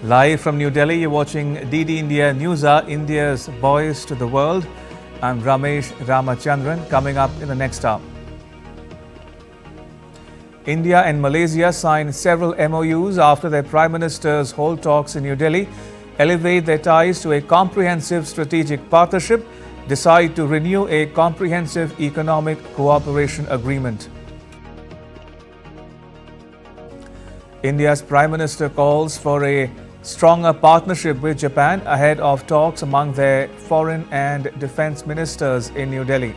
Live from New Delhi, you're watching DD India News Hour, India's voice to the world. I'm Ramesh Ramachandran. Coming up in the next hour. India and Malaysia signed several MOUs after their prime ministers hold talks in New Delhi, elevate their ties to a comprehensive strategic partnership, decide to renew a comprehensive economic cooperation agreement. India's Prime Minister calls for a stronger partnership with Japan ahead of talks among their foreign and defense ministers in New Delhi.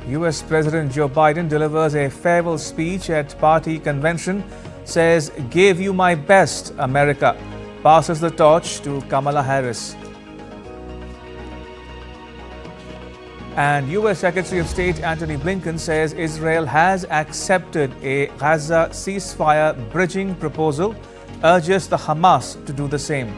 US President Joe Biden delivers a farewell speech at party convention, says, "Gave you my best, America," passes the torch to Kamala Harris. And US Secretary of State Antony Blinken says Israel has accepted a Gaza ceasefire bridging proposal, urges the Hamas to do the same.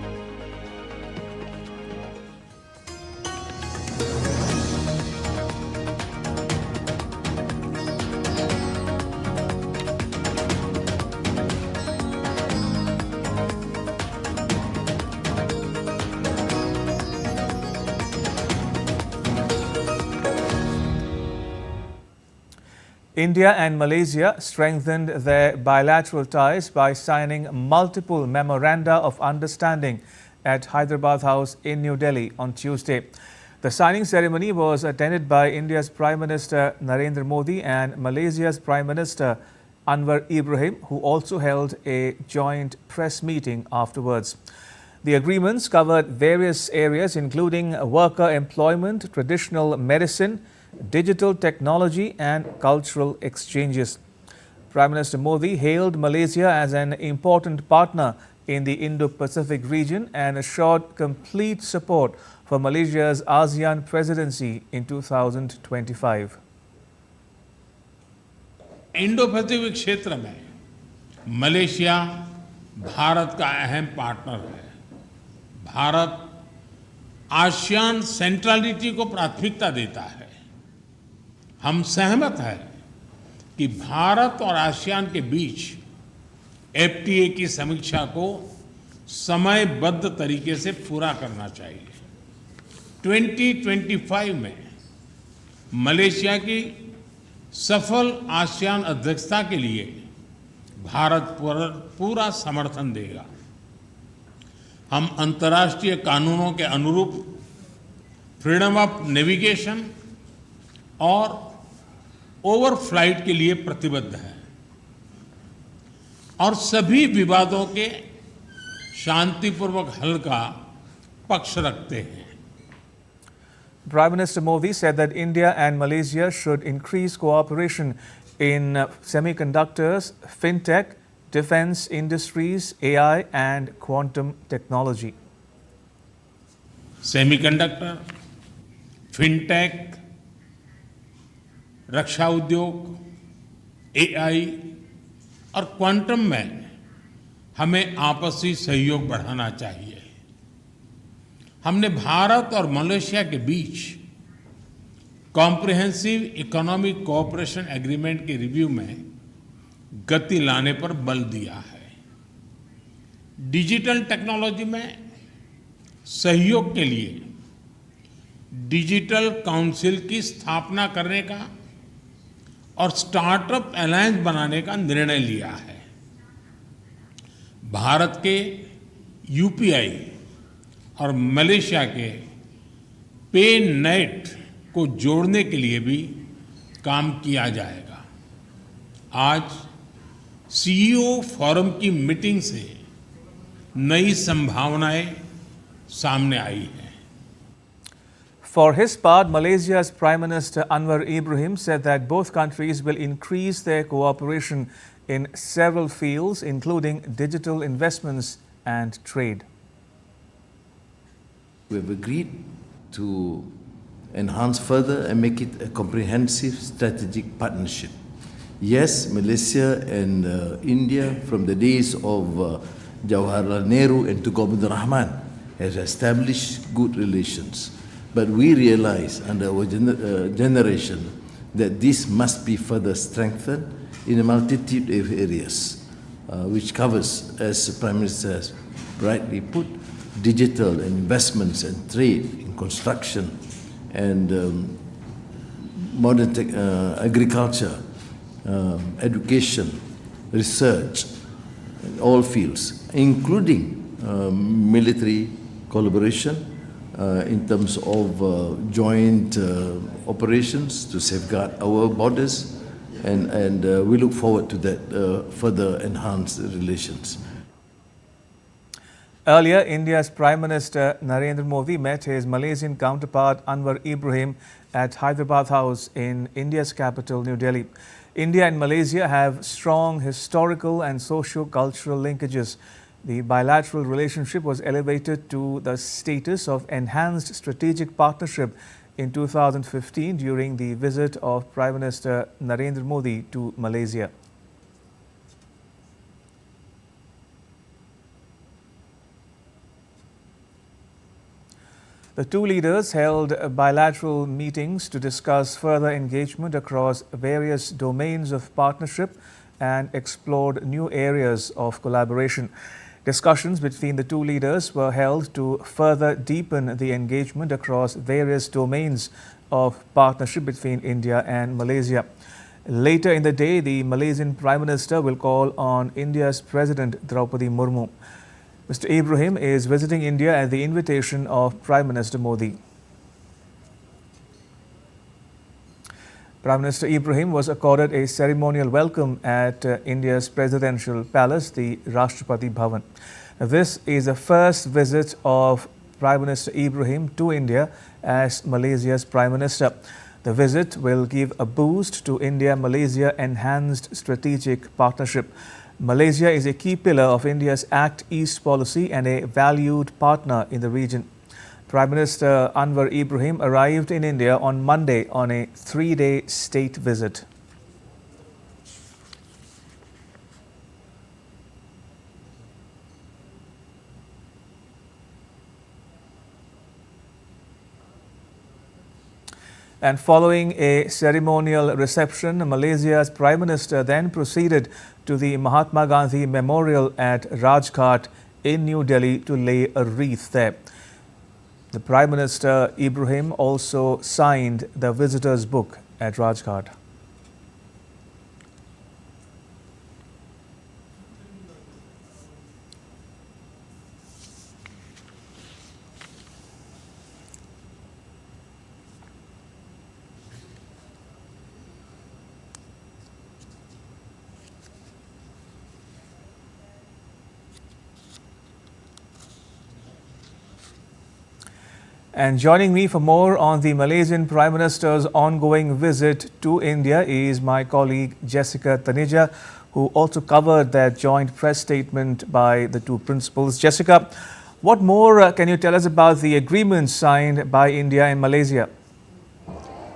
India and Malaysia strengthened their bilateral ties by signing multiple memoranda of understanding at Hyderabad House in New Delhi on Tuesday. The signing ceremony was attended by India's Prime Minister Narendra Modi and Malaysia's Prime Minister Anwar Ibrahim, who also held a joint press meeting afterwards. The agreements covered various areas including worker employment, traditional medicine, digital technology and cultural exchanges. Prime Minister Modi hailed Malaysia as an important partner in the Indo-Pacific region and assured complete support for Malaysia's ASEAN presidency in 2025. Indo-Pacific क्षेत्र में Malaysia Bharat का अहम partner है। Bharat ASEAN centrality को प्राथमिकता देता है। हम सहमत हैं कि भारत और आसियान के बीच एफटीए की समीक्षा को समयबद्ध तरीके से पूरा करना चाहिए। 2025 में मलेशिया की सफल आसियान अध्यक्षता के लिए भारत पूरा समर्थन देगा। हम अंतर्राष्ट्रीय कानूनों के अनुरूप फ्रीडम ऑफ नेविगेशन और ओवरफ्लाइट के लिए प्रतिबद्ध है और सभी विवादों के शांतिपूर्वक हल का पक्ष रखते हैं। Prime Minister Modi said that India and Malaysia should increase cooperation in semiconductors, fintech, defense industries, AI and quantum technology. Semiconductor, fintech, रक्षा उद्योग, एआई और क्वांटम में हमें आपसी सहयोग बढ़ाना चाहिए। हमने भारत और मलेशिया के बीच कॉम्प्रिहेंसिव इकोनॉमिक कोऑपरेशन एग्रीमेंट के रिव्यू में गति लाने पर बल दिया है। डिजिटल टेक्नोलॉजी में सहयोग के लिए डिजिटल काउंसिल की स्थापना करने का और स्टार्टअप अलायंस बनाने का निर्णय लिया है। भारत के यूपीआई और मलेशिया के पे नेट को जोड़ने के लिए भी काम किया जाएगा। आज सीईओ फोरम की मीटिंग से नई संभावनाएं सामने आई हैं। For his part, Malaysia's Prime Minister Anwar Ibrahim said that both countries will increase their cooperation in several fields, including digital investments and trade. We have agreed to enhance further and make it a comprehensive strategic partnership. Yes, Malaysia and India, from the days of Jawaharlal Nehru and Tunku Abdul Rahman, has established good relations. But we realize under our generation that this must be further strengthened in a multitude of areas. which covers, as the Prime Minister has rightly put, digital and investments and trade in construction and modern agriculture, education, research, in all fields, including military collaboration in terms of joint operations to safeguard our borders, and we look forward to that further enhanced relations. Earlier, India's Prime Minister Narendra Modi met his Malaysian counterpart Anwar Ibrahim at Hyderabad House in India's capital, New Delhi. India and Malaysia have strong historical and socio-cultural linkages. The bilateral relationship was elevated to the status of enhanced strategic partnership in 2015 during the visit of Prime Minister Narendra Modi to Malaysia. The two leaders held bilateral meetings to discuss further engagement across various domains of partnership and explored new areas of collaboration. Discussions between the two leaders were held to further deepen the engagement across various domains of partnership between India and Malaysia. Later in the day, the Malaysian Prime Minister will call on India's President Draupadi Murmu. Mr. Ibrahim is visiting India at the invitation of Prime Minister Modi. Prime Minister Ibrahim was accorded a ceremonial welcome at India's presidential palace, the Rashtrapati Bhavan. This is the first visit of Prime Minister Ibrahim to India as Malaysia's Prime Minister. The visit will give a boost to India-Malaysia enhanced strategic partnership. Malaysia is a key pillar of India's Act East policy and a valued partner in the region. Prime Minister Anwar Ibrahim arrived in India on Monday on a 3-day state visit. And following a ceremonial reception, Malaysia's Prime Minister then proceeded to the Mahatma Gandhi Memorial at Rajghat in New Delhi to lay a wreath there. The Prime Minister Ibrahim also signed the visitors' book at Rajghat. And joining me for more on the Malaysian Prime Minister's ongoing visit to India is my colleague Jessica Taneja, who also covered that joint press statement by the two principals. Jessica, what more can you tell us about the agreements signed by India and Malaysia?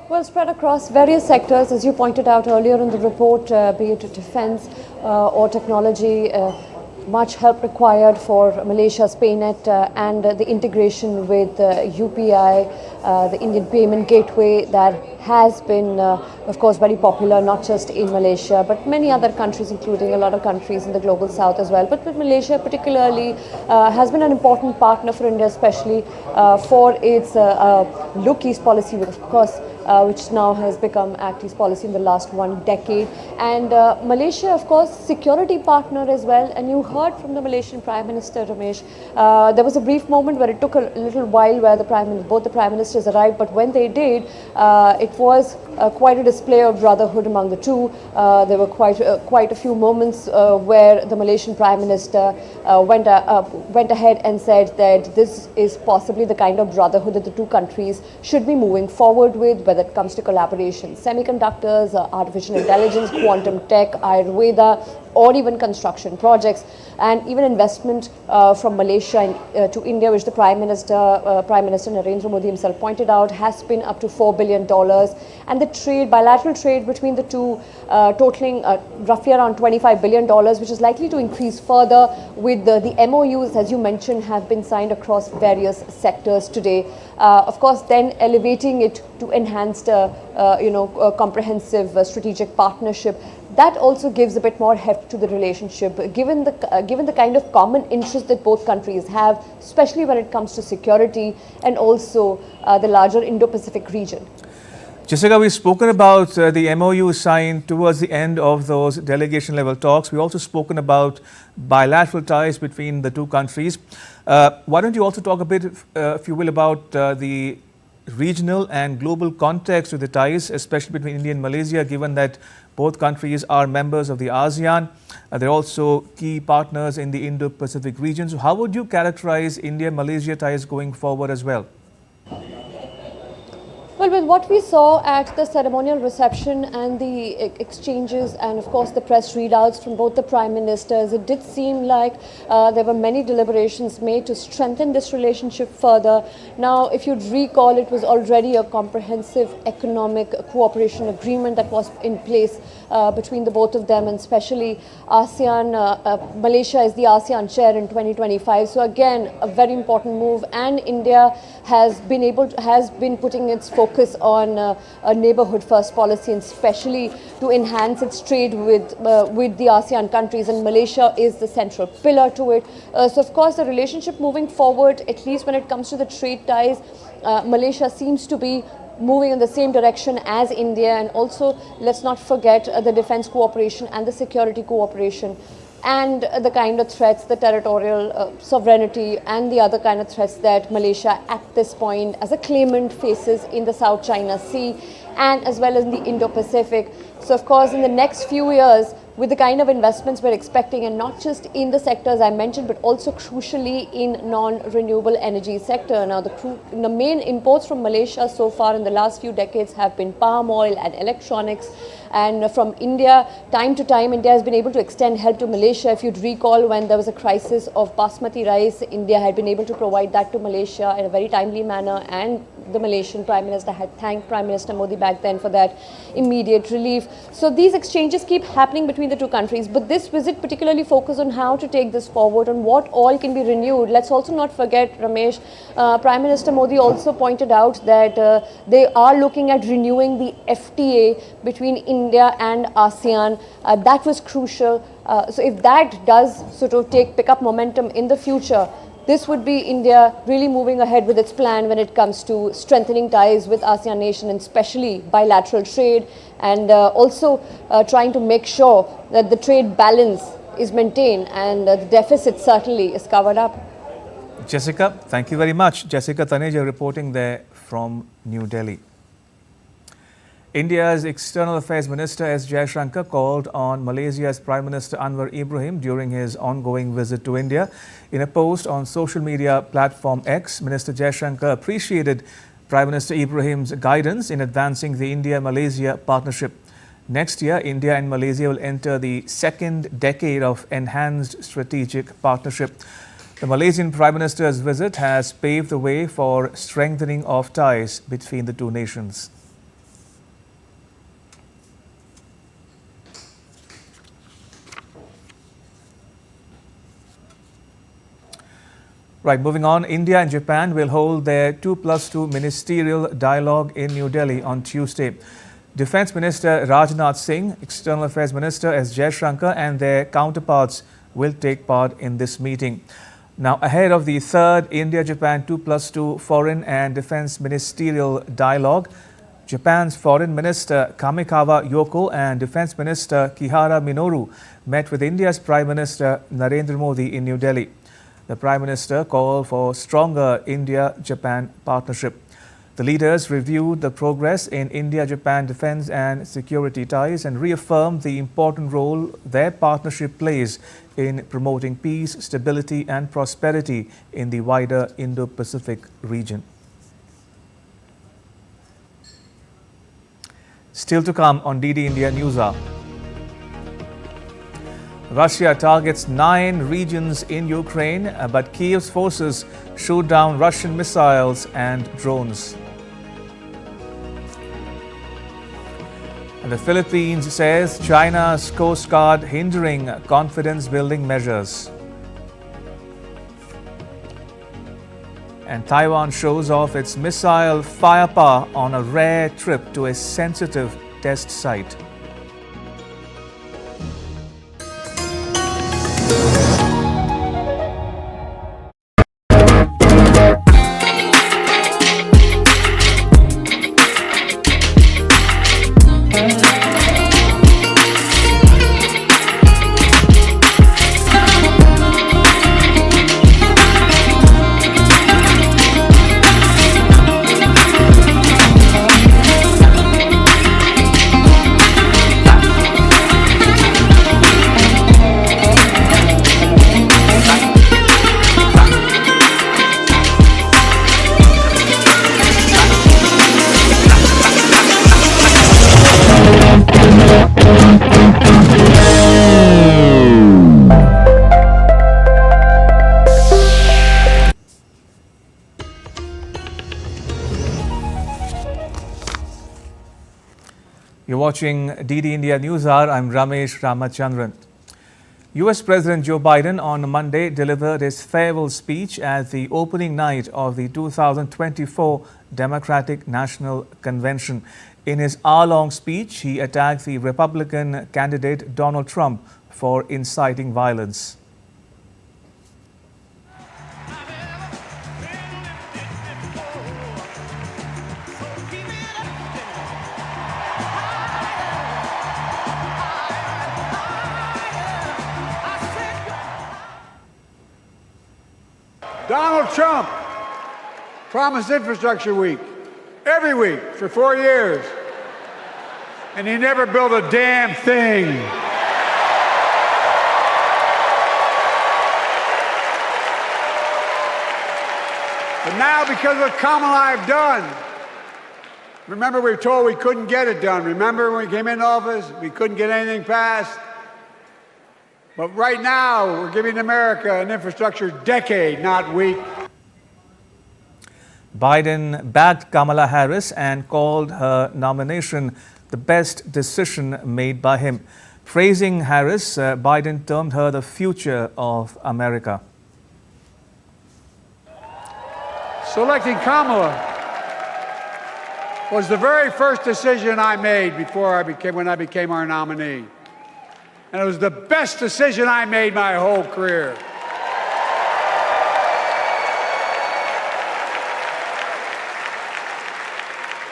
Well, spread across various sectors, as you pointed out earlier in the report, be it defense or technology, much help required for Malaysia's PayNet and the integration with UPI, the Indian payment gateway that has been, of course, very popular, not just in Malaysia, but many other countries, including a lot of countries in the global south as well. But with Malaysia particularly has been an important partner for India, especially for its Look East policy, of course, which now has become Act East policy in the last 1 decade. And Malaysia, of course, security partner as well. And you heard from the Malaysian Prime Minister, Ramesh, there was a brief moment where it took a little while where both the Prime Ministers arrived, but when they did, it was quite a display of brotherhood among the two. There were quite a few moments where the Malaysian Prime Minister went ahead and said that this is possibly the kind of brotherhood that the two countries should be moving forward with, whether it comes to collaboration, semiconductors, artificial intelligence, quantum tech, Ayurveda, or even construction projects, and even investment from Malaysia to India, which the Prime Minister Narendra Modi himself pointed out, has been up to $4 billion. And the bilateral trade between the two, totaling roughly around $25 billion, which is likely to increase further with the MOUs, as you mentioned, have been signed across various sectors today. Of course, then elevating it to enhanced comprehensive strategic partnership. That also gives a bit more heft to the relationship, given the kind of common interest that both countries have, especially when it comes to security and also the larger Indo-Pacific region. Jessica, we've spoken about the MOU signed towards the end of those delegation level talks. We've also spoken about bilateral ties between the two countries. Why don't you also talk a bit, if you will, about the regional and global context of the ties, especially between India and Malaysia, given that both countries are members of the ASEAN. They're also key partners in the Indo-Pacific region. So how would you characterize India-Malaysia ties going forward as well? Well, with what we saw at the ceremonial reception and the exchanges and of course the press readouts from both the Prime Ministers, it did seem like there were many deliberations made to strengthen this relationship further. Now, if you'd recall, it was already a comprehensive economic cooperation agreement that was in place between the both of them, and especially ASEAN. Malaysia is the ASEAN chair in 2025. So again, a very important move, and India has been putting its focus on a neighborhood first policy, and especially to enhance its trade with the ASEAN countries, and Malaysia is the central pillar to it. So of course the relationship moving forward, at least when it comes to the trade ties, Malaysia seems to be moving in the same direction as India, and also let's not forget the defense cooperation and the security cooperation, and the kind of threats, the territorial sovereignty and the other kind of threats that Malaysia at this point as a claimant faces in the South China Sea and as well as in the Indo-Pacific. So of course in the next few years, with the kind of investments we're expecting, and not just in the sectors I mentioned, but also crucially in non-renewable energy sector. Now the main imports from Malaysia so far in the last few decades have been palm oil and electronics. And from India, time to time, India has been able to extend help to Malaysia. If you'd recall, when there was a crisis of basmati rice, India had been able to provide that to Malaysia in a very timely manner, and the Malaysian Prime Minister had thanked Prime Minister Modi back then for that immediate relief. So these exchanges keep happening between the two countries, but this visit particularly focused on how to take this forward and what all can be renewed. Let's also not forget, Ramesh, Prime Minister Modi also pointed out that they are looking at renewing the FTA between India and ASEAN. That was crucial. So if that does sort of pick up momentum in the future, this would be India really moving ahead with its plan when it comes to strengthening ties with ASEAN nation, and especially bilateral trade, and also trying to make sure that the trade balance is maintained and the deficit certainly is covered up. Jessica, thank you very much. Jessica Taneja reporting there from New Delhi. India's External Affairs Minister S. Jaishankar called on Malaysia's Prime Minister Anwar Ibrahim during his ongoing visit to India. In a post on social media platform X, Minister Jaishankar appreciated Prime Minister Ibrahim's guidance in advancing the India-Malaysia partnership. Next year, India and Malaysia will enter the second decade of enhanced strategic partnership. The Malaysian Prime Minister's visit has paved the way for strengthening of ties between the two nations. Right, moving on, India and Japan will hold their 2+2 ministerial dialogue in New Delhi on Tuesday. Defence Minister Rajnath Singh, External Affairs Minister S. Jaishankar and their counterparts will take part in this meeting. Now, ahead of the third India-Japan 2+2 foreign and defence ministerial dialogue, Japan's Foreign Minister Kamikawa Yoko and Defence Minister Kihara Minoru met with India's Prime Minister Narendra Modi in New Delhi. The Prime Minister called for stronger India-Japan partnership. The leaders reviewed the progress in India-Japan defence and security ties and reaffirmed the important role their partnership plays in promoting peace, stability and prosperity in the wider Indo-Pacific region. Still to come on DD India News Hour. Russia targets 9 regions in Ukraine, but Kiev's forces shoot down Russian missiles and drones. And the Philippines says China's Coast Guard hindering confidence-building measures. And Taiwan shows off its missile firepower on a rare trip to a sensitive test site. You're watching DD India News Hour. I'm Ramesh Ramachandran. US President Joe Biden on Monday delivered his farewell speech at the opening night of the 2024 Democratic National Convention. In his hour-long speech, he attacked the Republican candidate Donald Trump for inciting violence. Donald Trump promised infrastructure week, every week for 4 years, and he never built a damn thing. But now, because of Kamala, I've done. Remember, we were told we couldn't get it done. Remember when we came into office, we couldn't get anything passed? But right now, we're giving America an infrastructure decade, not week. Biden backed Kamala Harris and called her nomination the best decision made by him. Praising Harris, Biden termed her the future of America. Selecting Kamala was the very first decision I made when I became our nominee. And it was the best decision I made my whole career.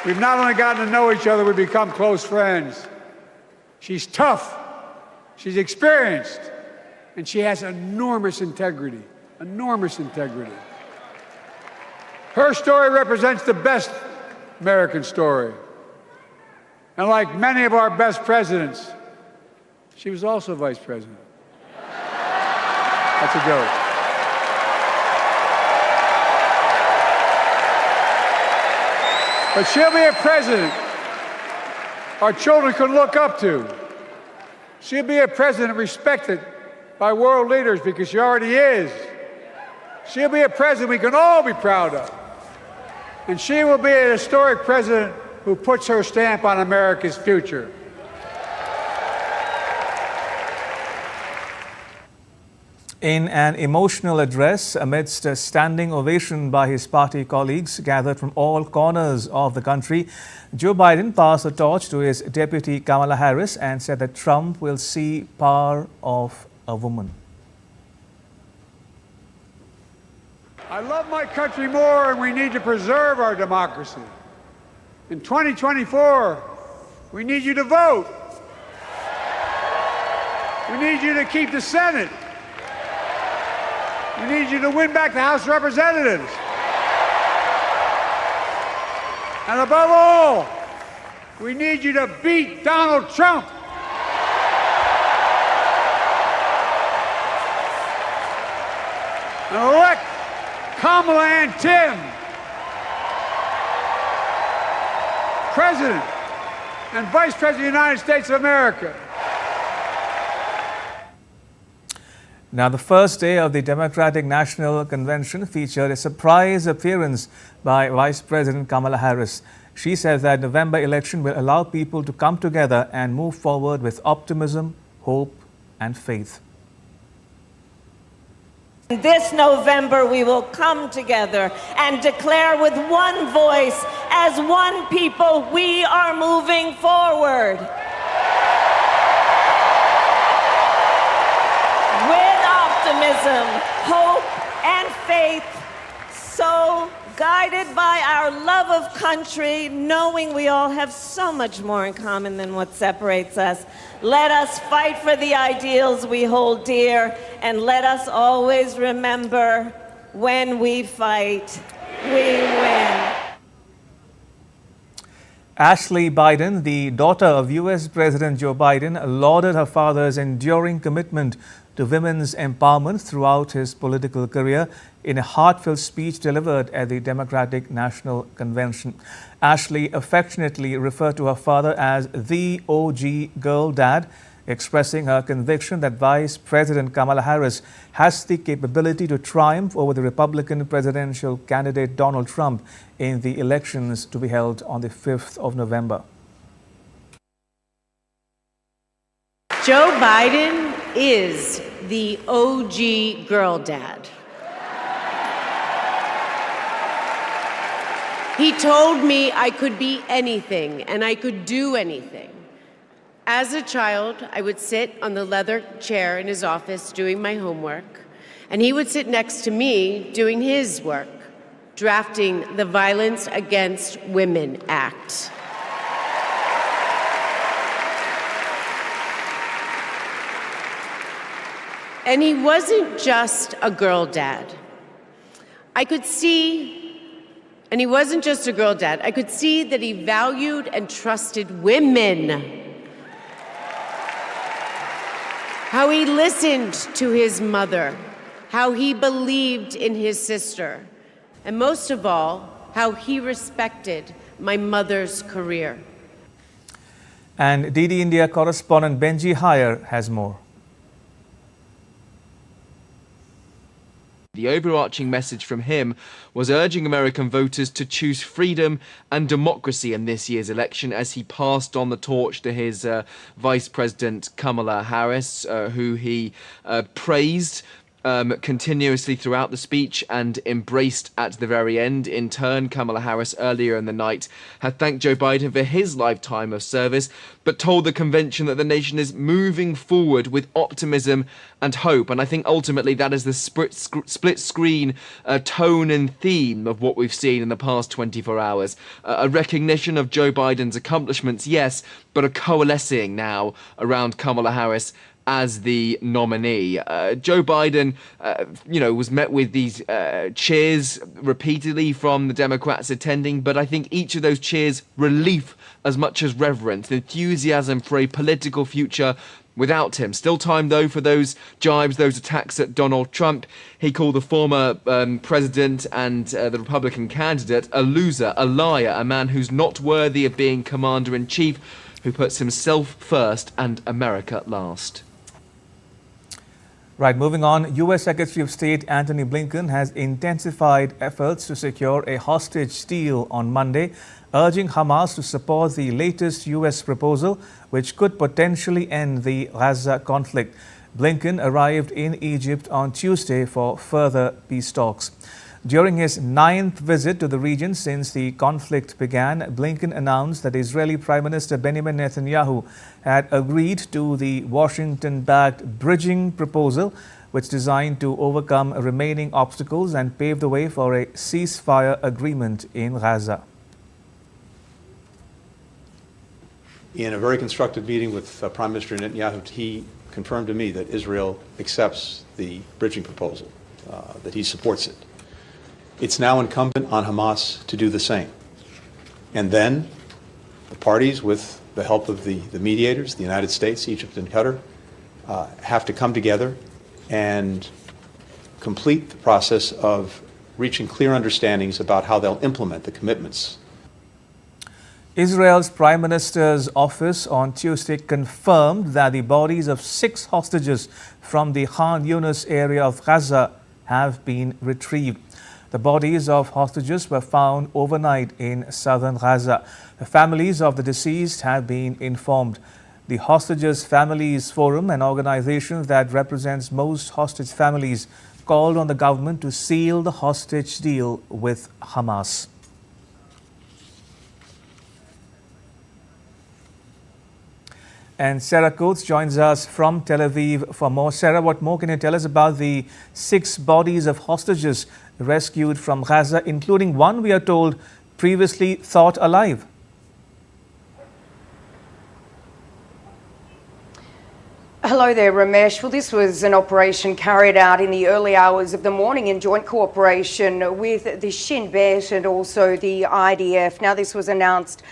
We've not only gotten to know each other, we've become close friends. She's tough, she's experienced, and she has enormous integrity, enormous integrity. Her story represents the best American story. And like many of our best presidents, she was also vice president. That's a joke. But she'll be a president our children can look up to. She'll be a president respected by world leaders because she already is. She'll be a president we can all be proud of. And she will be a historic president who puts her stamp on America's future. In an emotional address amidst a standing ovation by his party colleagues gathered from all corners of the country, Joe Biden passed the torch to his deputy Kamala Harris and said that Trump will see power of a woman. I love my country more, and we need to preserve our democracy. In 2024, we need you to vote. We need you to keep the Senate. We need you to win back the House of Representatives. And above all, we need you to beat Donald Trump. And elect Kamala and Tim President and Vice President of the United States of America. Now, the first day of the Democratic National Convention featured a surprise appearance by Vice President Kamala Harris. She says that November election will allow people to come together and move forward with optimism, hope, and faith. This November, we will come together and declare with one voice, as one people, we are moving forward. With optimism, hope, and faith, so guided by our love of country, knowing we all have so much more in common than what separates us. Let us fight for the ideals we hold dear, and let us always remember, when we fight, we win. Ashley Biden, the daughter of U.S. President Joe Biden, lauded her father's enduring commitment to women's empowerment throughout his political career in a heartfelt speech delivered at the Democratic National Convention. Ashley affectionately referred to her father as the OG girl dad, expressing her conviction that Vice President Kamala Harris has the capability to triumph over the Republican presidential candidate Donald Trump in the elections to be held on the 5th of November. Joe Biden is the OG girl dad. He told me I could be anything and I could do anything. As a child, I would sit on the leather chair in his office doing my homework, and he would sit next to me doing his work, drafting the Violence Against Women Act. And he wasn't just a girl dad. I could see that he valued and trusted women. How he listened to his mother, how he believed in his sister, and most of all, how he respected my mother's career. And DD India correspondent Benji Hire has more. The overarching message from him was urging American voters to choose freedom and democracy in this year's election, as he passed on the torch to his Vice President Kamala Harris, who he praised continuously throughout the speech and embraced at the very end. In turn, Kamala Harris earlier in the night had thanked Joe Biden for his lifetime of service, but told the convention that the nation is moving forward with optimism and hope. And I think ultimately that is the split screen tone and theme of what we've seen in the past 24 hours. A recognition of Joe Biden's accomplishments, yes, but a coalescing now around Kamala Harris as the nominee. Joe Biden, was met with these cheers repeatedly from the Democrats attending, but I think each of those cheers relief as much as reverence, enthusiasm for a political future without him. Still time, though, for those jibes, those attacks at Donald Trump. He called the former president and the Republican candidate a loser, a liar, a man who's not worthy of being commander-in-chief, who puts himself first and America last. Right, moving on, U.S. Secretary of State Antony Blinken has intensified efforts to secure a hostage deal on Monday, urging Hamas to support the latest U.S. proposal, which could potentially end the Gaza conflict. Blinken arrived in Egypt on Tuesday for further peace talks. During his 9th visit to the region since the conflict began, Blinken announced that Israeli Prime Minister Benjamin Netanyahu had agreed to the Washington-backed bridging proposal, which is designed to overcome remaining obstacles and pave the way for a ceasefire agreement in Gaza. In a very constructive meeting with Prime Minister Netanyahu, he confirmed to me that Israel accepts the bridging proposal, that he supports it. It's now incumbent on Hamas to do the same. And then the parties, with the help of the mediators, the United States, Egypt, and Qatar, have to come together and complete the process of reaching clear understandings about how they'll implement the commitments. Israel's Prime Minister's office on Tuesday confirmed that the bodies of 6 hostages from the Khan Yunis area of Gaza have been retrieved. The bodies of hostages were found overnight in southern Gaza. The families of the deceased have been informed. The Hostages Families Forum, an organization that represents most hostage families, called on the government to seal the hostage deal with Hamas. And Sarah Coates joins us from Tel Aviv for more. Sarah, what more can you tell us about the 6 bodies of hostages rescued from Gaza, including one, we are told, previously thought alive? Hello there, Ramesh. Well, this was an operation carried out in the early hours of the morning in joint cooperation with the Shin Bet and also the IDF. Now, this was announced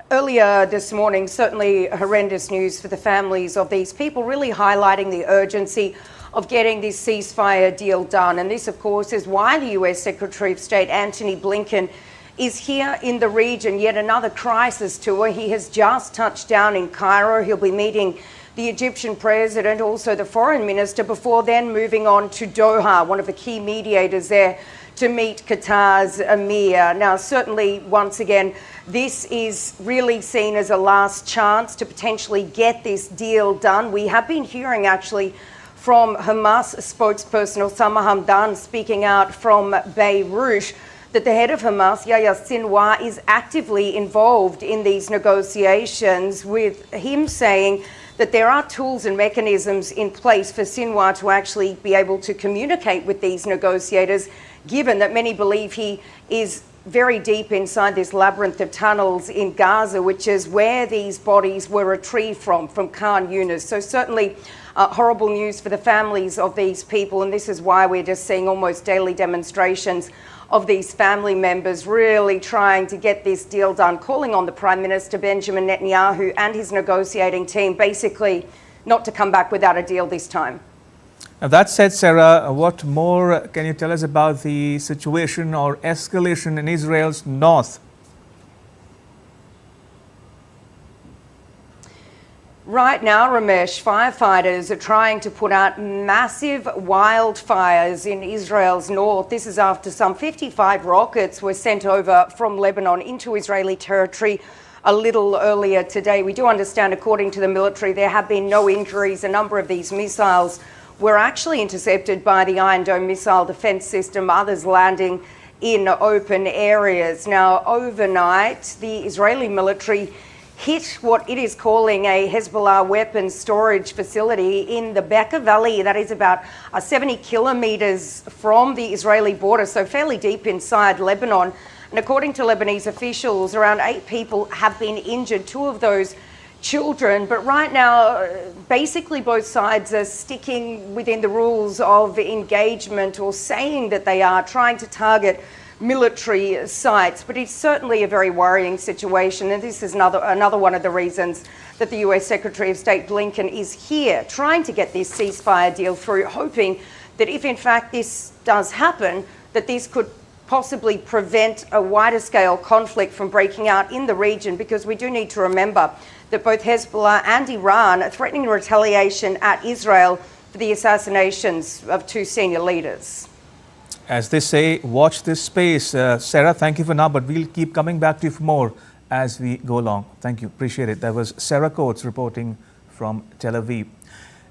earlier this morning. Certainly horrendous news for the families of these people, really highlighting the urgency of getting this ceasefire deal done. And this, of course, is why the US Secretary of State Antony Blinken is here in the region. Yet another crisis tour. He has just touched down in Cairo. He'll be meeting the Egyptian president, also the foreign minister, before then moving on to Doha, one of the key mediators there, to meet Qatar's emir. Now, certainly, once again, this is really seen as a last chance to potentially get this deal done. We have been hearing, actually, from Hamas spokesperson Osama Hamdan speaking out from Beirut that the head of Hamas, Yahya Sinwar, is actively involved in these negotiations, with him saying that there are tools and mechanisms in place for Sinwar to actually be able to communicate with these negotiators, given that many believe he is very deep inside this labyrinth of tunnels in Gaza, which is where these bodies were retrieved from Khan Yunis. So certainly horrible news for the families of these people, and this is why we're just seeing almost daily demonstrations of these family members really trying to get this deal done, calling on the Prime Minister Benjamin Netanyahu and his negotiating team basically not to come back without a deal this time. Now, that said, Sarah, what more can you tell us about the situation or escalation in Israel's north? Right now, Ramesh, firefighters are trying to put out massive wildfires in Israel's north. This is after some 55 rockets were sent over from Lebanon into Israeli territory a little earlier today. We do understand, according to the military, there have been no injuries. A number of these missiles were actually intercepted by the Iron Dome missile defense system, others landing in open areas. Now, overnight, the Israeli military hit what it is calling a Hezbollah weapons storage facility in the Bekaa Valley. That is about 70 kilometers from the Israeli border, so fairly deep inside Lebanon. And according to Lebanese officials, around 8 people have been injured, 2 of those children. But right now, basically both sides are sticking within the rules of engagement, or saying that they are trying to target military sites. But it's certainly a very worrying situation, and this is another one of the reasons that the US Secretary of State Blinken is here, trying to get this ceasefire deal through, hoping that if in fact this does happen, that this could possibly prevent a wider scale conflict from breaking out in the region, because we do need to remember that both Hezbollah and Iran are threatening retaliation at Israel for the assassinations of 2 senior leaders. As they say, watch this space. Sarah, thank you for now, but we'll keep coming back to you for more as we go along. Thank you. Appreciate it. That was Sarah Coates reporting from Tel Aviv.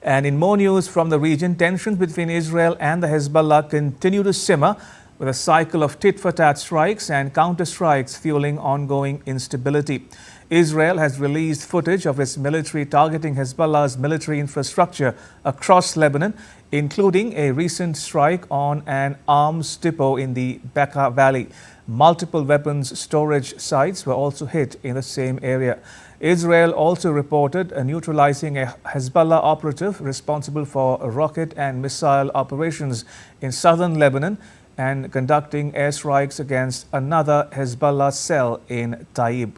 And in more news from the region, tensions between Israel and the Hezbollah continue to simmer, with a cycle of tit-for-tat strikes and counter-strikes fueling ongoing instability. Israel has released footage of its military targeting Hezbollah's military infrastructure across Lebanon, including a recent strike on an arms depot in the Bekaa Valley. Multiple weapons storage sites were also hit in the same area. Israel also reported neutralizing a Hezbollah operative responsible for rocket and missile operations in southern Lebanon, and conducting airstrikes against another Hezbollah cell in Taib.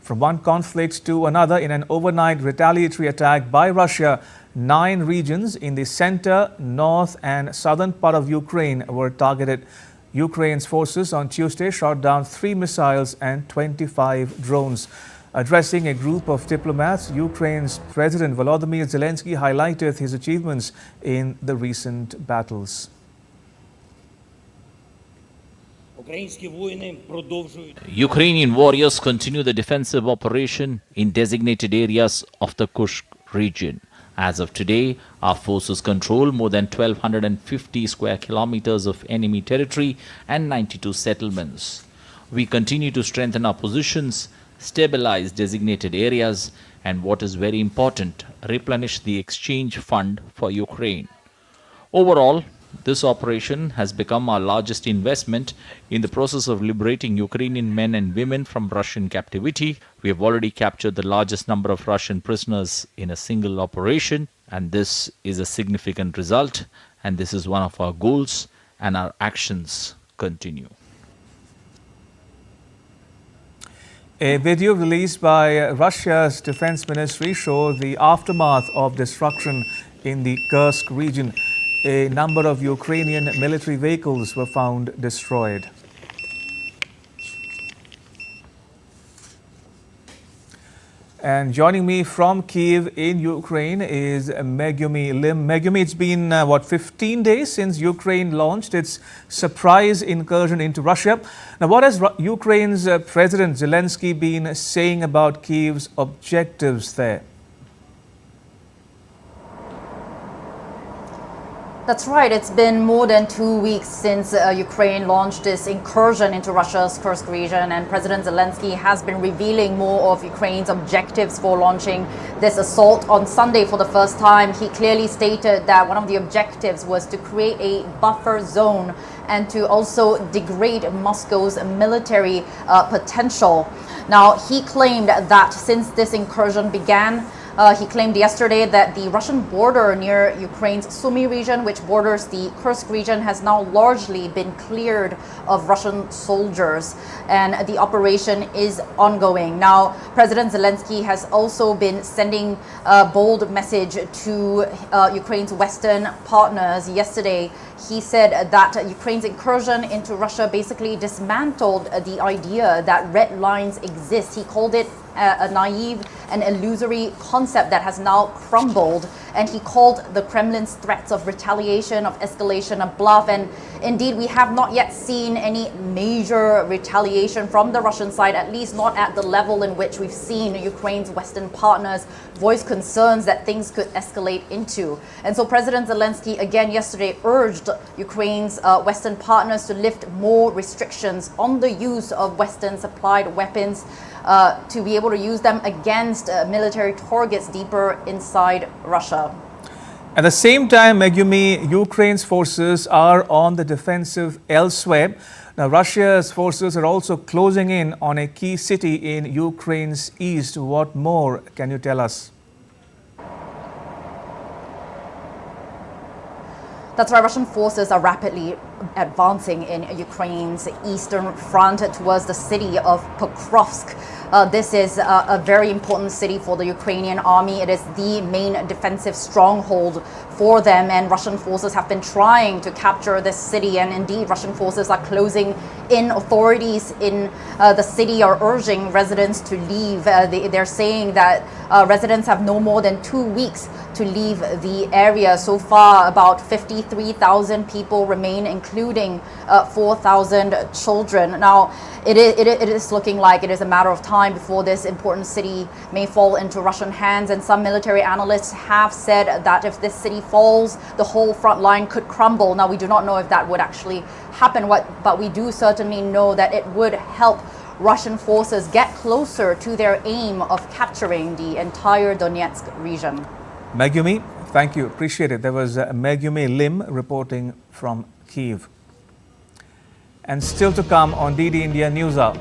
From one conflict to another, in an overnight retaliatory attack by Russia, 9 regions in the center, north and southern part of Ukraine were targeted. Ukraine's forces on Tuesday shot down 3 missiles and 25 drones. Addressing a group of diplomats, Ukraine's President Volodymyr Zelensky highlighted his achievements in the recent battles. Ukrainian warriors continue the defensive operation in designated areas of the Kursk region. As of today, our forces control more than 1,250 square kilometers of enemy territory and 92 settlements. We continue to strengthen our positions, stabilize designated areas, and what is very important, replenish the exchange fund for Ukraine. Overall, this operation has become our largest investment in the process of liberating Ukrainian men and women from Russian captivity. We have already captured the largest number of Russian prisoners in a single operation, and this is a significant result, and this is one of our goals, and our actions continue. A video released by Russia's defense ministry showed the aftermath of destruction in the Kursk region. A number of Ukrainian military vehicles were found destroyed. And joining me from Kiev in Ukraine is Megumi Lim. Megumi, it's been, 15 days since Ukraine launched its surprise incursion into Russia. Now, what has Ukraine's President Zelensky been saying about Kiev's objectives there? That's right. It's been more than 2 weeks since Ukraine launched this incursion into Russia's Kursk region, and President Zelensky has been revealing more of Ukraine's objectives for launching this assault. On Sunday, for the first time, he clearly stated that one of the objectives was to create a buffer zone and to also degrade Moscow's military potential. Now, he claimed that since this incursion began, he claimed yesterday that the Russian border near Ukraine's Sumy region, which borders the Kursk region, has now largely been cleared of Russian soldiers, and the operation is ongoing. Now, President Zelensky has also been sending a bold message to Ukraine's Western partners. Yesterday, he said that Ukraine's incursion into Russia basically dismantled the idea that red lines exist. He called it a naive and illusory concept that has now crumbled, and he called the Kremlin's threats of retaliation, of escalation, a bluff. And indeed, we have not yet seen any major retaliation from the Russian side, at least not at the level in which we've seen Ukraine's Western partners voice concerns that things could escalate into. And so President Zelensky again yesterday urged Ukraine's Western partners to lift more restrictions on the use of Western supplied weapons to be able to use them against military targets deeper inside Russia. At the same time, Megumi, Ukraine's forces are on the defensive elsewhere. Now, Russia's forces are also closing in on a key city in Ukraine's east. What more can you tell us? That's right. Russian forces are rapidly advancing in Ukraine's eastern front towards the city of Pokrovsk. This is a very important city for the Ukrainian army. It is the main defensive stronghold for them, and Russian forces have been trying to capture this city, and indeed Russian forces are closing in. Authorities in the city are urging residents to leave. They're saying that residents have no more than 2 weeks to leave the area. So far, about 53,000 people remain, including 4,000 children. Now, it is looking like it is a matter of time before this important city may fall into Russian hands, and some military analysts have said that if this city falls, the whole front line could crumble. Now, we do not know if that would actually happen, but we do certainly know that it would help Russian forces get closer to their aim of capturing the entire Donetsk region. Megumi, thank you. Appreciate it. There was Megumi Lim reporting from Kiev. And still to come on DD India News Hour.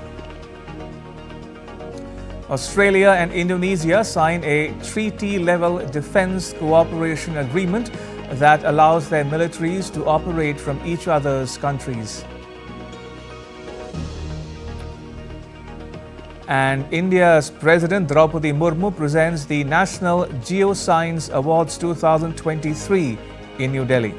Australia and Indonesia signed a treaty-level defense cooperation agreement that allows their militaries to operate from each other's countries. And India's President Draupadi Murmu presents the National Geoscience Awards 2023 in New Delhi.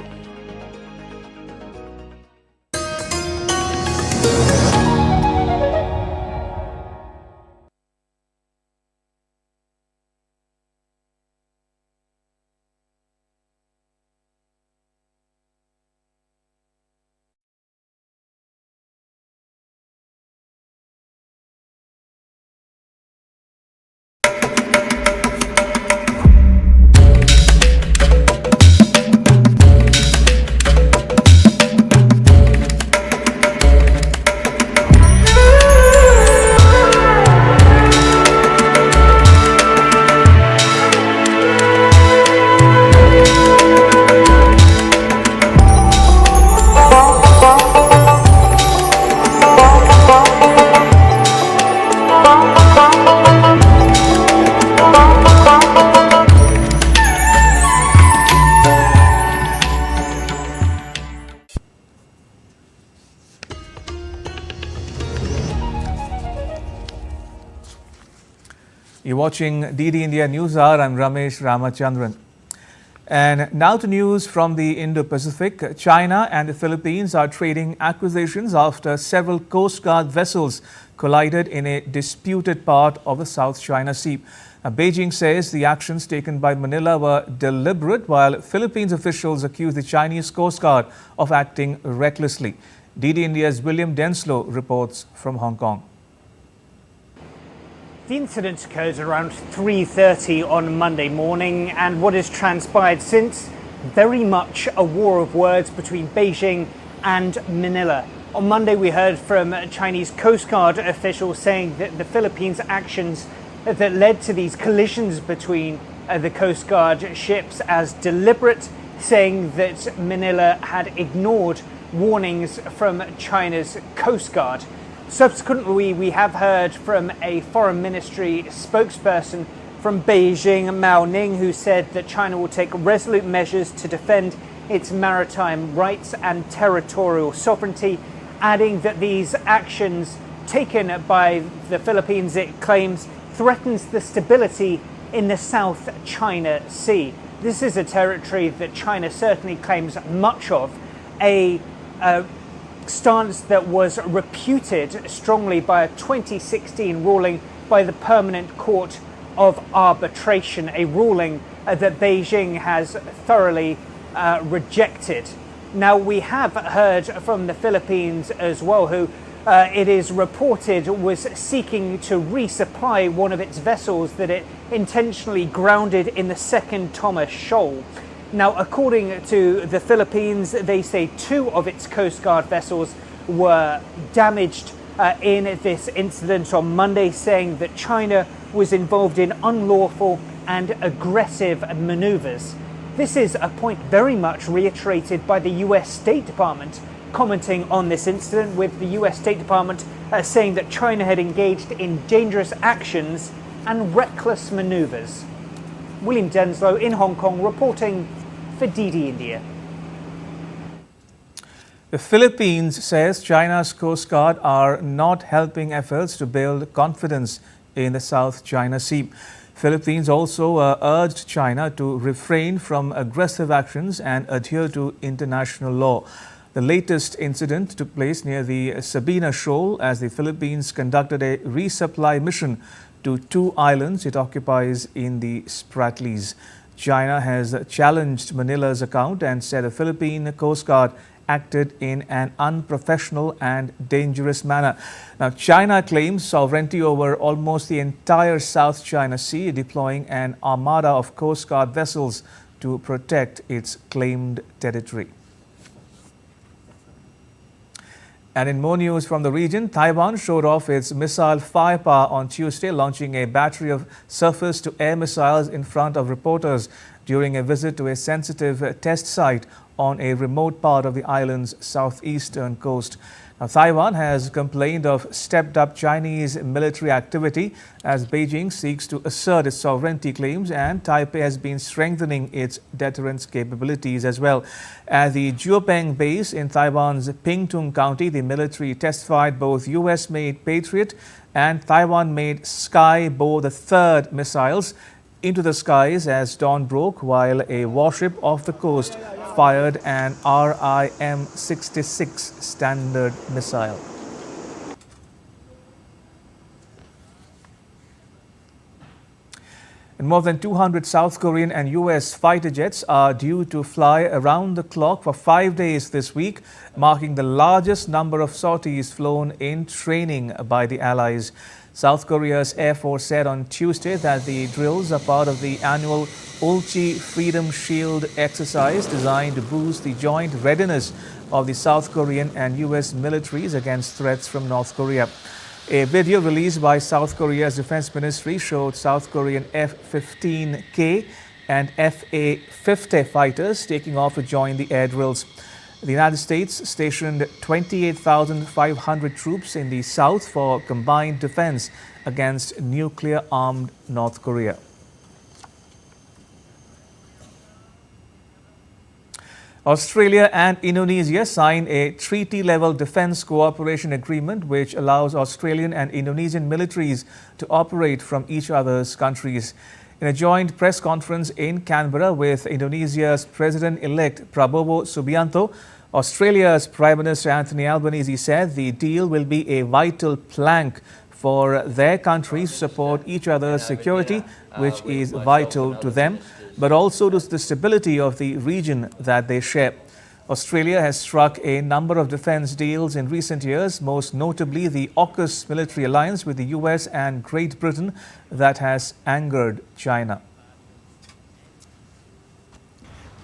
You're watching DD India News Hour. I'm Ramesh Ramachandran. And now to news from the Indo-Pacific. China and the Philippines are trading accusations after several Coast Guard vessels collided in a disputed part of the South China Sea. Now, Beijing says the actions taken by Manila were deliberate, while Philippines officials accuse the Chinese Coast Guard of acting recklessly. DD India's William Denslow reports from Hong Kong. The incident occurred around 3:30 on Monday morning, and what has transpired since, very much a war of words between Beijing and Manila. On Monday, we heard from Chinese Coast Guard officials saying that the Philippines' actions that led to these collisions between the Coast Guard ships as deliberate, saying that Manila had ignored warnings from China's Coast Guard. Subsequently, we have heard from a foreign ministry spokesperson from Beijing, Mao Ning, who said that China will take resolute measures to defend its maritime rights and territorial sovereignty, adding that these actions taken by the Philippines, it claims, threatens the stability in the South China Sea. This is a territory that China certainly claims much of, a stance that was reputed strongly by a 2016 ruling by the Permanent Court of Arbitration, a ruling that Beijing has thoroughly rejected. Now, we have heard from the Philippines as well, who it is reported was seeking to resupply one of its vessels that it intentionally grounded in the Second Thomas Shoal. Now, according to the Philippines, they say 2 of its Coast Guard vessels were damaged in this incident on Monday, saying that China was involved in unlawful and aggressive maneuvers. This is a point very much reiterated by the US State Department, commenting on this incident, with the US State Department saying that China had engaged in dangerous actions and reckless maneuvers. William Denslow in Hong Kong reporting for DD India. The Philippines says China's Coast Guard are not helping efforts to build confidence in the South China Sea. Philippines also urged China to refrain from aggressive actions and adhere to international law. The latest incident took place near the Sabina Shoal as the Philippines conducted a resupply mission to 2 islands it occupies in the Spratlys. China has challenged Manila's account and said the Philippine Coast Guard acted in an unprofessional and dangerous manner. Now, China claims sovereignty over almost the entire South China Sea, deploying an armada of Coast Guard vessels to protect its claimed territory. And in more news from the region, Taiwan showed off its missile firepower on Tuesday, launching a battery of surface-to-air missiles in front of reporters during a visit to a sensitive test site on a remote part of the island's southeastern coast. Now, Taiwan has complained of stepped-up Chinese military activity as Beijing seeks to assert its sovereignty claims, and Taipei has been strengthening its deterrence capabilities as well. At the Jiupeng base in Taiwan's Pingtung County, the military test-fired both US-made Patriot and Taiwan-made Sky-Bo III missiles into the skies as dawn broke, while a warship off the coast fired an RIM-66 Standard missile. And more than 200 South Korean and US fighter jets are due to fly around the clock for 5 days this week, marking the largest number of sorties flown in training by the Allies. South Korea's Air Force said on Tuesday that the drills are part of the annual Ulchi Freedom Shield exercise designed to boost the joint readiness of the South Korean and US militaries against threats from North Korea. A video released by South Korea's Defense Ministry showed South Korean F-15K and FA-50 fighters taking off to join the air drills. The United States stationed 28,500 troops in the south for combined defense against nuclear-armed North Korea. Australia and Indonesia signed a treaty-level defence cooperation agreement which allows Australian and Indonesian militaries to operate from each other's countries. In a joint press conference in Canberra with Indonesia's President-elect Prabowo Subianto, Australia's Prime Minister Anthony Albanese said the deal will be a vital plank for their countries to support each other's security, which is vital to them, but also to the stability of the region that they share. Australia has struck a number of defence deals in recent years, most notably the AUKUS military alliance with the US and Great Britain that has angered China.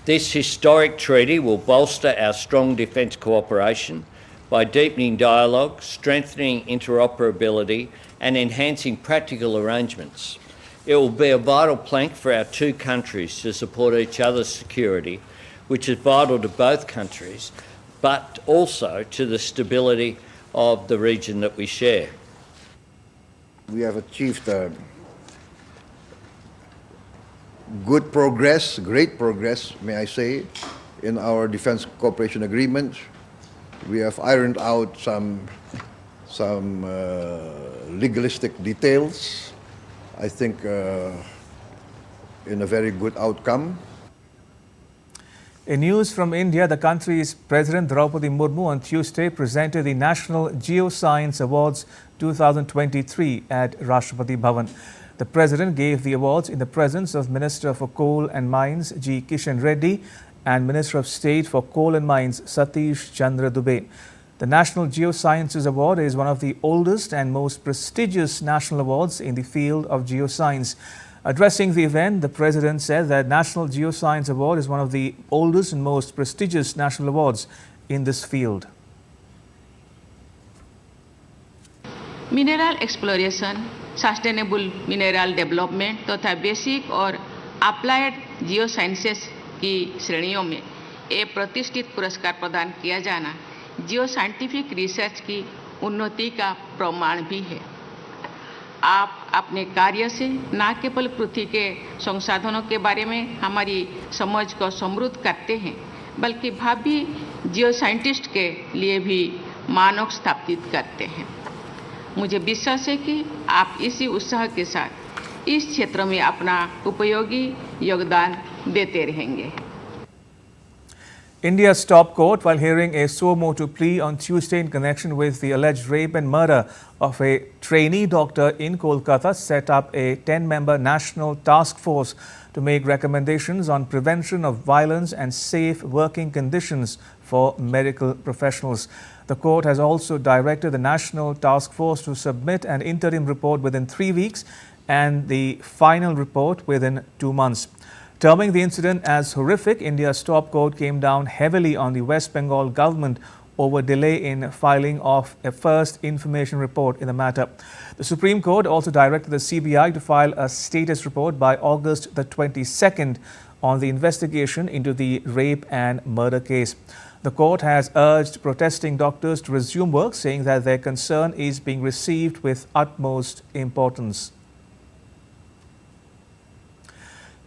This historic treaty will bolster our strong defence cooperation by deepening dialogue, strengthening interoperability and enhancing practical arrangements. It will be a vital plank for our two countries to support each other's security, which is vital to both countries, but also to the stability of the region that we share. We have achieved good progress, great progress, may I say, in our defence cooperation agreements. We have ironed out some legalistic details, I think in a very good outcome. In news from India, the country's President Draupadi Murmu on Tuesday presented the National Geoscience Awards 2023 at Rashtrapati Bhavan. The President gave the awards in the presence of Minister for Coal and Mines G. Kishan Reddy and Minister of State for Coal and Mines Satish Chandra Dubey. The National Geosciences Award is one of the oldest and most prestigious national awards in the field of geoscience. Addressing the event, the President said that National Geoscience Award is one of the oldest and most prestigious national awards in this field. Mineral exploration, sustainable mineral development तथा basic और applied जियो sciences की श्रेणियों में एक प्रतिष्ठित पुरस्कार प्रदान किया जाना जियो साइंटिफिक रिसर्च की उन्नति का प्रमाण भी है। आप अपने कार्य से न केवल पृथ्वी के संसाधनों के बारे में हमारी समझ को समृद्ध करते हैं, बल्कि भावी जियो साइंटिस्ट के लिए भी मानक स्थापित करते हैं। मुझे विश्वास है कि आप इसी उत्साह के साथ इस क्षेत्र में अपना उपयोगी योगदान देते रहेंगे। India's top court, while hearing a suo motu plea on Tuesday in connection with the alleged rape and murder of a trainee doctor in Kolkata, set up a 10-member national task force to make recommendations on prevention of violence and safe working conditions for medical professionals. The court has also directed the national task force to submit an interim report within 3 weeks and the final report within 2 months. Terming the incident as horrific, India's top court came down heavily on the West Bengal government over delay in filing of a first information report in the matter. The Supreme Court also directed the CBI to file a status report by August the 22nd on the investigation into the rape and murder case. The court has urged protesting doctors to resume work, saying that their concern is being received with utmost importance.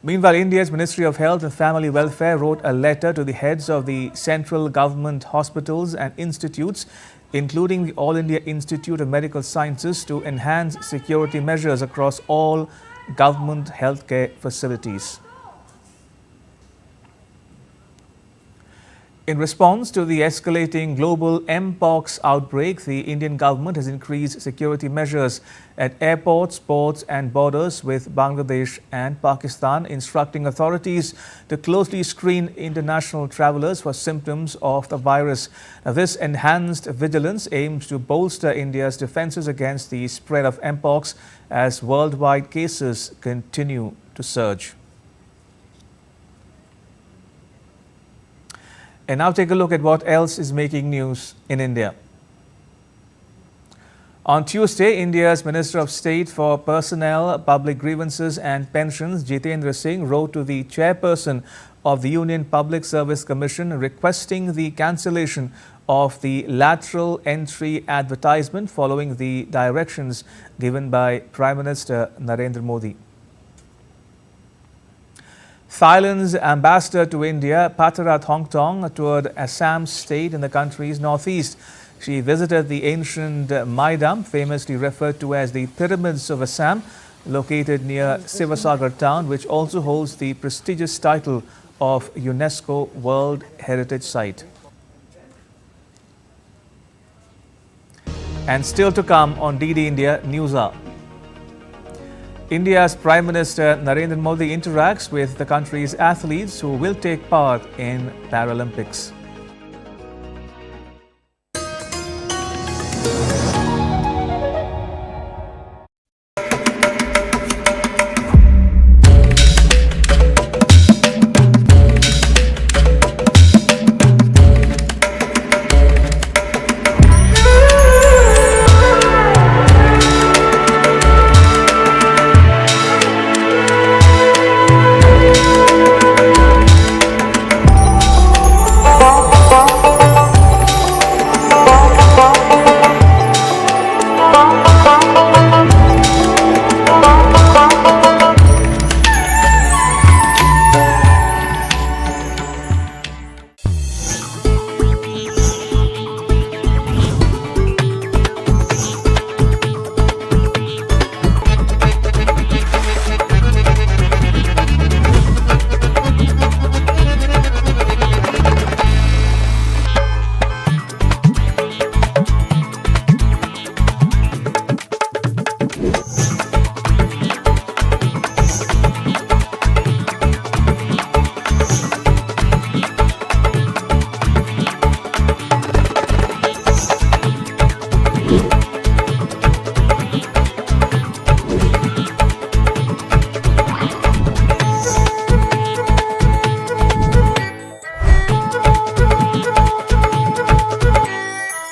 Meanwhile, India's Ministry of Health and Family Welfare wrote a letter to the heads of the central government hospitals and institutes, including the All India Institute of Medical Sciences, to enhance security measures across all government healthcare facilities. In response to the escalating global Mpox outbreak, the Indian government has increased security measures at airports, ports and borders with Bangladesh and Pakistan, instructing authorities to closely screen international travellers for symptoms of the virus. Now, this enhanced vigilance aims to bolster India's defences against the spread of Mpox as worldwide cases continue to surge. And now take a look at what else is making news in India. On Tuesday, India's Minister of State for Personnel, Public Grievances and Pensions, Jitendra Singh, wrote to the chairperson of the Union Public Service Commission requesting the cancellation of the lateral entry advertisement following the directions given by Prime Minister Narendra Modi. Thailand's ambassador to India, Patarat Hongtong, toured Assam state in the country's northeast. She visited the ancient Maidam, famously referred to as the Pyramids of Assam, located near Sivasagar town, which also holds the prestigious title of UNESCO World Heritage Site. And still to come on DD India News Hour. India's Prime Minister Narendra Modi interacts with the country's athletes who will take part in Paralympics.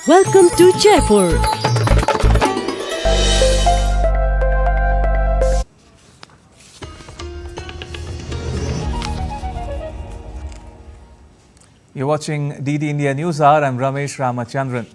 Welcome to Jaipur. You're watching DD India News Hour. I'm Ramesh Ramachandran.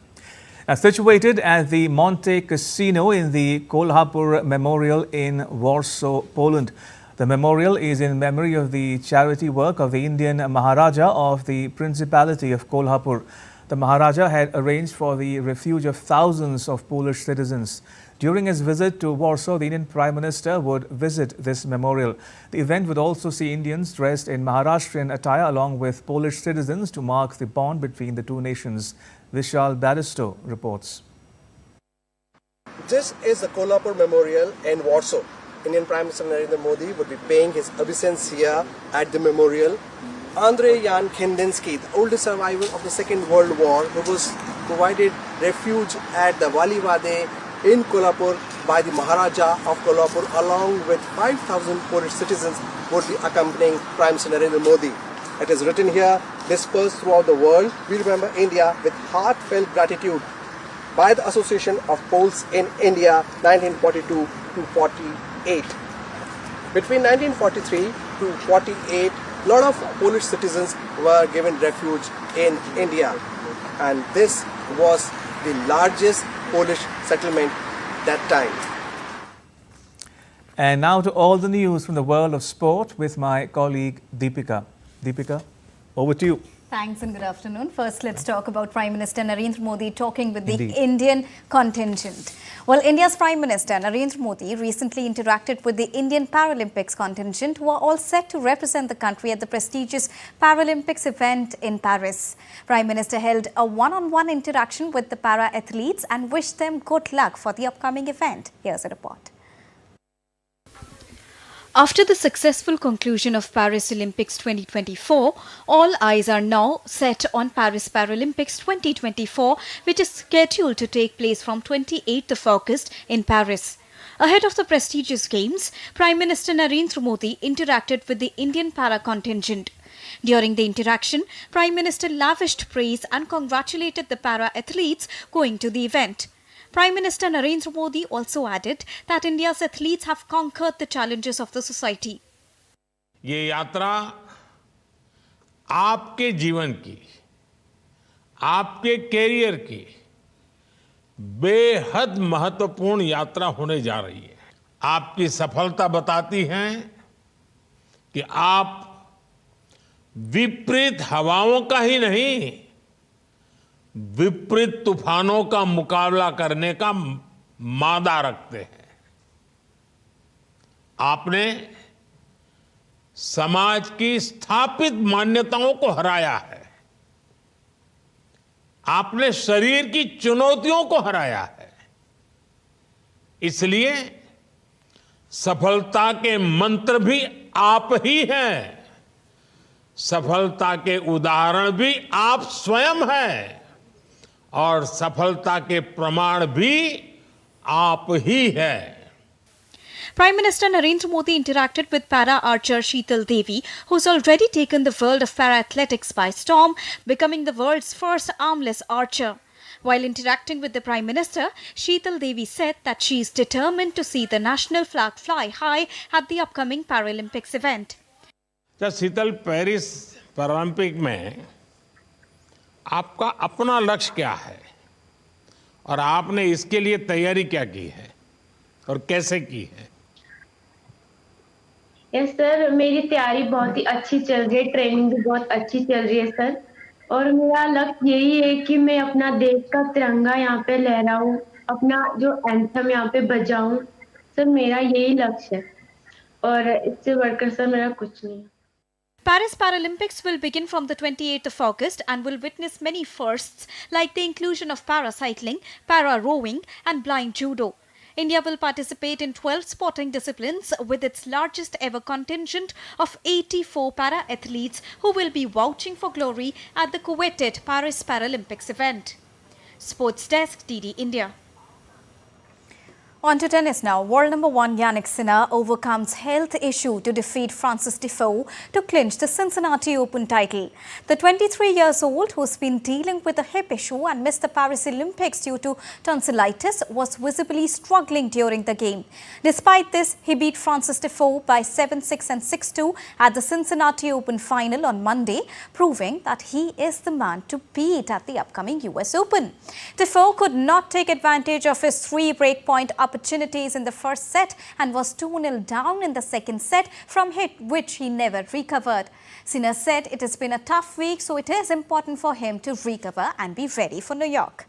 Situated at the Monte Casino in the Kolhapur Memorial in Warsaw, Poland. The memorial is in memory of the charity work of the Indian Maharaja of the Principality of Kolhapur. The Maharaja had arranged for the refuge of thousands of Polish citizens. During his visit to Warsaw, the Indian Prime Minister would visit this memorial. The event would also see Indians dressed in Maharashtrian attire along with Polish citizens to mark the bond between the two nations. Vishal Badisto reports. This is the Kolhapur Memorial in Warsaw. Indian Prime Minister Narendra Modi would be paying his obeisance here at the memorial. Andrei Jan Kendinsky, the oldest survivor of the Second World War, who was provided refuge at the Valivade in Kolhapur by the Maharaja of Kolhapur, along with 5,000 Polish citizens, would be accompanying Prime Minister Narendra Modi. It is written here, dispersed throughout the world, we remember India with heartfelt gratitude by the Association of Poles in India, 1942 to 48. Between 1943 to 48, a lot of Polish citizens were given refuge in India, and this was the largest Polish settlement that time. And now to all the news from the world of sport with my colleague Deepika. Deepika, over to you. Thanks and good afternoon. First, let's talk about Prime Minister Narendra Modi talking with the Indian contingent. Well, India's Prime Minister Narendra Modi recently interacted with the Indian Paralympics contingent, who are all set to represent the country at the prestigious Paralympics event in Paris. Prime Minister held a one-on-one interaction with the para-athletes and wished them good luck for the upcoming event. Here's a report. After the successful conclusion of Paris Olympics 2024, all eyes are now set on Paris Paralympics 2024, which is scheduled to take place from 28th of August in Paris. Ahead of the prestigious games, Prime Minister Narendra Modi interacted with the Indian para contingent. During the interaction, Prime Minister lavished praise and congratulated the para athletes going to the event. Prime Minister Narendra Modi also added that India's athletes have conquered the challenges of the society. ये यात्रा आपके जीवन की, आपके career की बेहद महत्वपूर्ण यात्रा होने जा रही है। आपकी सफलता बताती है कि आप विपरीत हवाओं का ही नहीं, विपरीत तूफानों का मुकाबला करने का मादा रखते हैं। आपने समाज की स्थापित मान्यताओं को हराया है। आपने शरीर की चुनौतियों को हराया है। इसलिए सफलता के मंत्र भी आप ही हैं। सफलता के उदाहरण भी आप स्वयं हैं और सफलता के प्रमाण भी आप ही हैं। Prime Minister Narendra Modi interacted with para archer Sheetal Devi, who's already taken the world of para athletics by storm, becoming the world's first armless archer. While interacting with the Prime Minister, Sheetal Devi said that she is determined to see the national flag fly high at the upcoming Paralympics event. Sheetal, Paris Paralympic में आपका अपना लक्ष्य क्या है और आपने इसके लिए तैयारी क्या की है और कैसे की है? यस सर, मेरी तैयारी बहुत ही अच्छी चल रही है, ट्रेनिंग भी बहुत अच्छी चल रही है सर। और मेरा लक्ष्य यही है कि मैं अपना देश का तिरंगा यहाँ पे लहराऊं, अपना जो एंथम यहाँ पे बजाऊं। सर, मेरा यही लक्ष्य है और इससे बढ़कर सर मेरा कुछ नहीं है। Paris Paralympics will begin from the 28th of August and will witness many firsts like the inclusion of para-cycling, para-rowing and blind judo. India will participate in 12 sporting disciplines with its largest ever contingent of 84 para-athletes who will be vouching for glory at the coveted Paris Paralympics event. Sports Desk, DD India. On to tennis now. World number 1 Yannick Sinner overcomes health issue to defeat Francis Tiafoe to clinch the Cincinnati Open title. The 23-year-old, who's been dealing with a hip issue and missed the Paris Olympics due to tonsillitis, was visibly struggling during the game. Despite this, he beat Francis Tiafoe by 7-6 and 6-2 at the Cincinnati Open final on Monday, proving that he is the man to beat at the upcoming US Open. Tiafoe could not take advantage of his 3 breakpoint opportunities in the first set and was 2-0 down in the second set, from which he never recovered. Sinner said it has been a tough week, so it is important for him to recover and be ready for New York.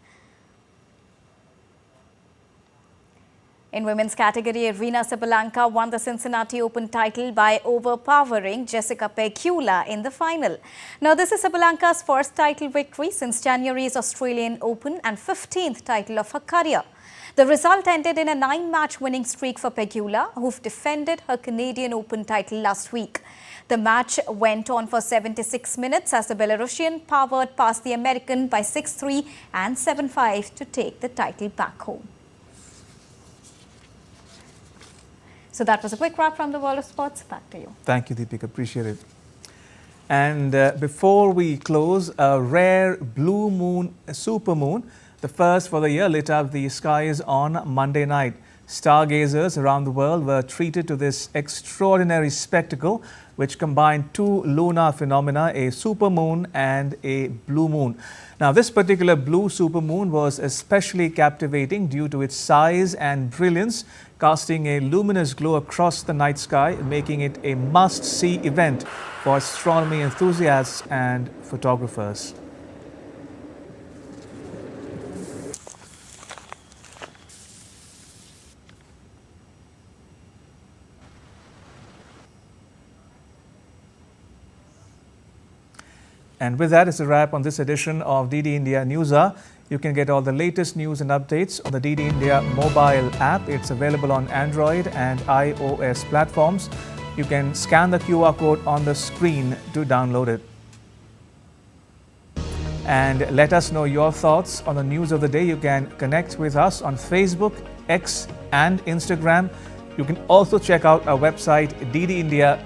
In women's category, Aryna Sabalenka won the Cincinnati Open title by overpowering Jessica Pegula in the final. Now, this is Sabalenka's first title victory since January's Australian Open and 15th title of her career. The result ended in a 9-match winning streak for Pegula, who defended her Canadian Open title last week. The match went on for 76 minutes as the Belarusian powered past the American by 6-3 and 7-5 to take the title back home. So that was a quick wrap from the world of sports. Back to you. Thank you, Deepika. Appreciate it. And before we close, a rare blue moon, supermoon, the first for the year, lit up the skies on Monday night. Stargazers around the world were treated to this extraordinary spectacle, which combined 2 lunar phenomena, a supermoon and a blue moon. Now, this particular blue supermoon was especially captivating due to its size and brilliance, casting a luminous glow across the night sky, making it a must-see event for astronomy enthusiasts and photographers. And with that, it's a wrap on this edition of DD India News Hour. You can get all the latest news and updates on the DD India mobile app. It's available on Android and iOS platforms. You can scan the QR code on the screen to download it. And let us know your thoughts on the news of the day. You can connect with us on Facebook, X and Instagram. You can also check out our website ddindia.co.in.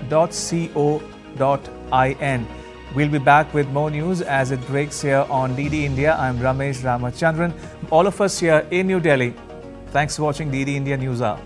We'll be back with more news as it breaks here on DD India. I'm Ramesh Ramachandran. All of us here in New Delhi. Thanks for watching DD India News Hour.